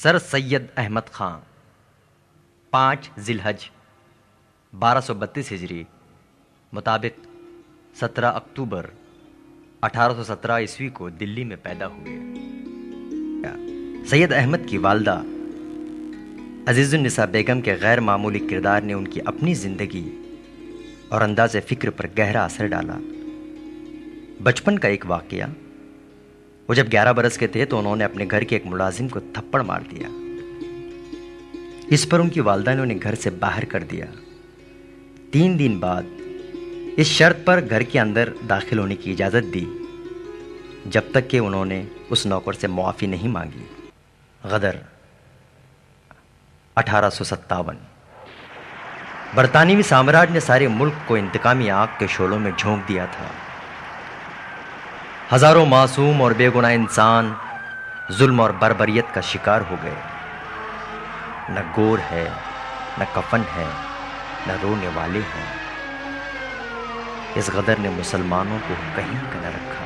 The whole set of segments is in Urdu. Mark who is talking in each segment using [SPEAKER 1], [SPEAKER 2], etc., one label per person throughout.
[SPEAKER 1] سر سید احمد خان 5 ذی الحج 1232 ہجری مطابق 17 اکتوبر 1817 عیسوی کو دلی میں پیدا ہوئے۔ سید احمد کی والدہ عزیز النساء بیگم کے غیر معمولی کردار نے ان کی اپنی زندگی اور انداز فکر پر گہرا اثر ڈالا۔ بچپن کا ایک واقعہ، وہ جب 11 برس کے تھے تو انہوں نے اپنے گھر کے ایک ملازم کو تھپڑ مار دیا۔ اس پر ان کی والدہ نے انہیں گھر سے باہر کر دیا۔ 3 دن بعد اس شرط پر گھر کے اندر داخل ہونے کی اجازت دی جب تک کہ انہوں نے اس نوکر سے معافی نہیں مانگی۔ غدر 1857۔ برطانوی سامراج نے سارے ملک کو انتقامی آگ کے شعلوں میں جھونک دیا تھا۔ ہزاروں معصوم اور بے گناہ انسان ظلم اور بربریت کا شکار ہو گئے۔ نہ گور ہے، نہ کفن ہے، نہ رونے والے ہیں۔ اس غدر نے مسلمانوں کو کہیں کا نہ رکھا۔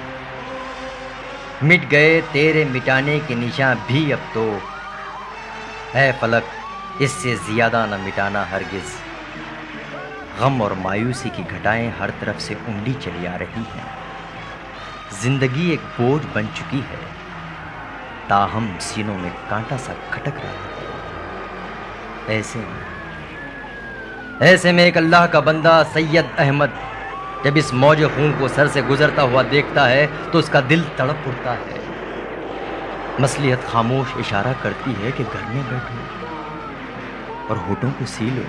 [SPEAKER 1] مٹ گئے تیرے مٹانے کے نشاں بھی اب تو، اے فلک اس سے زیادہ نہ مٹانا ہرگز۔ غم اور مایوسی کی گھٹائیں ہر طرف سے انڈی چلی آ رہی ہیں۔ زندگی ایک بوجھ بن چکی ہے، تاہم سینوں میں کانٹا سا کھٹک رہا ہے۔ ایسے میں ایک اللہ کا بندہ سید احمد جب اس موج خون کو سر سے گزرتا ہوا دیکھتا ہے تو اس کا دل تڑپ اٹھتا ہے۔ مصلحت خاموش اشارہ کرتی ہے کہ گھر میں بیٹھو اور ہونٹوں کو سی لو۔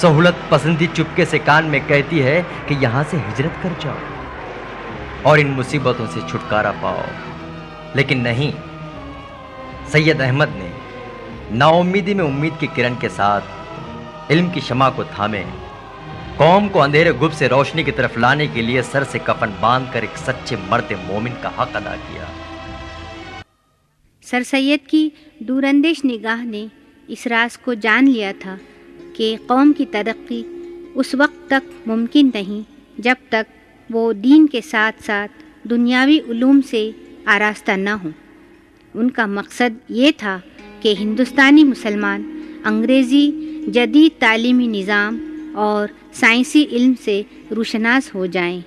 [SPEAKER 1] سہولت پسندی چپکے سے کان میں کہتی ہے کہ یہاں سے ہجرت کر جاؤ اور ان مصیبتوں سے چھٹکارا پاؤ، لیکن نہیں، سید احمد نے نا امیدی میں امید کی کرن کے ساتھ علم کی شمع کو تھامے، قوم کو اندھیرے گھب سے روشنی کی طرف لانے کے لیے سر سے کفن باندھ کر ایک سچے مرد مومن کا حق ادا کیا۔
[SPEAKER 2] سر سید کی دور اندیش نگاہ نے اس راز کو جان لیا تھا کہ قوم کی ترقی اس وقت تک ممکن نہیں جب تک وہ دین کے ساتھ ساتھ دنیاوی علوم سے آراستہ نہ ہوں۔ ان کا مقصد یہ تھا کہ ہندوستانی مسلمان انگریزی جدید تعلیمی نظام اور سائنسی علم سے روشناس ہو جائیں۔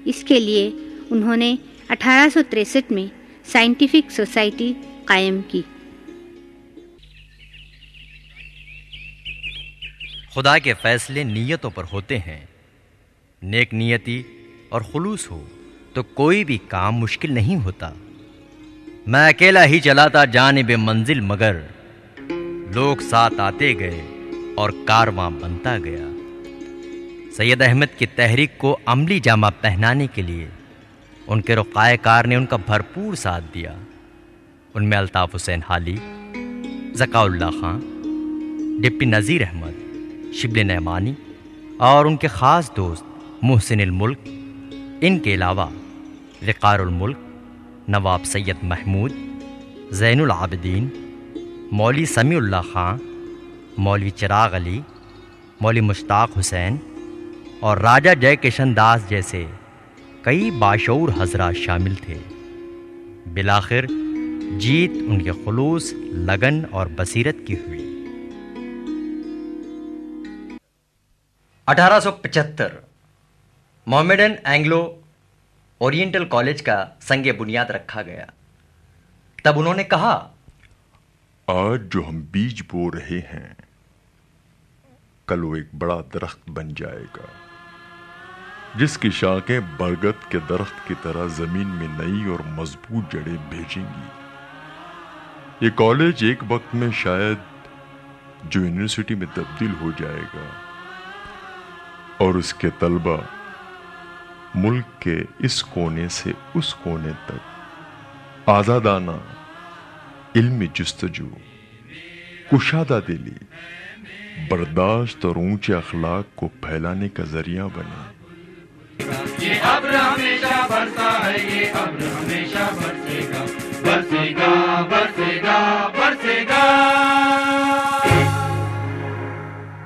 [SPEAKER 2] اس کے لیے انہوں نے 1863 میں سائنٹیفک سوسائٹی قائم کی۔
[SPEAKER 1] خدا کے فیصلے نیتوں پر ہوتے ہیں۔ نیک نیتی اور خلوص ہو تو کوئی بھی کام مشکل نہیں ہوتا۔ میں اکیلا ہی چلاتا جانب منزل، مگر لوگ ساتھ آتے گئے اور کارواں بنتا گیا۔ سید احمد کی تحریک کو عملی جامہ پہنانے کے لیے ان کے رفقائے کار نے ان کا بھرپور ساتھ دیا۔ ان میں الطاف حسین حالی، ذکاء اللہ خان، ڈپٹی نذیر احمد، شبل نعمانی اور ان کے خاص دوست محسن الملک، ان کے علاوہ وقار الملک، نواب سید محمود، زین العابدین، مولوی سمیع اللہ خان، مولوی چراغ علی، مولوی مشتاق حسین اور راجہ جے کشن داس جیسے کئی باشعور حضرات شامل تھے۔ بالآخر جیت ان کے خلوص، لگن اور بصیرت کی ہوئی۔ 1875 محمڈن اینگلو اورینٹل کالج کا سنگ بنیاد رکھا گیا۔ تب انہوں نے کہا،
[SPEAKER 3] آج جو ہم بیج بو رہے ہیں کل وہ ایک بڑا درخت بن جائے گا، جس کی شاخیں برگد کے درخت کی طرح زمین میں نئی اور مضبوط جڑیں بھیجیں گی۔ یہ کالج ایک وقت میں شاید جو یونیورسٹی میں تبدیل ہو جائے گا، اور اس کے طلبہ ملک کے اس کونے سے اس کونے تک آزادانہ علمی جستجو، کشادہ دلی، برداشت اور اونچے اخلاق کو پھیلانے کا ذریعہ بنے۔
[SPEAKER 4] یہ ابر ہمیشہ برتا ہے، یہ ابر ہمیشہ برسے گا، برسے گا، برسے گا۔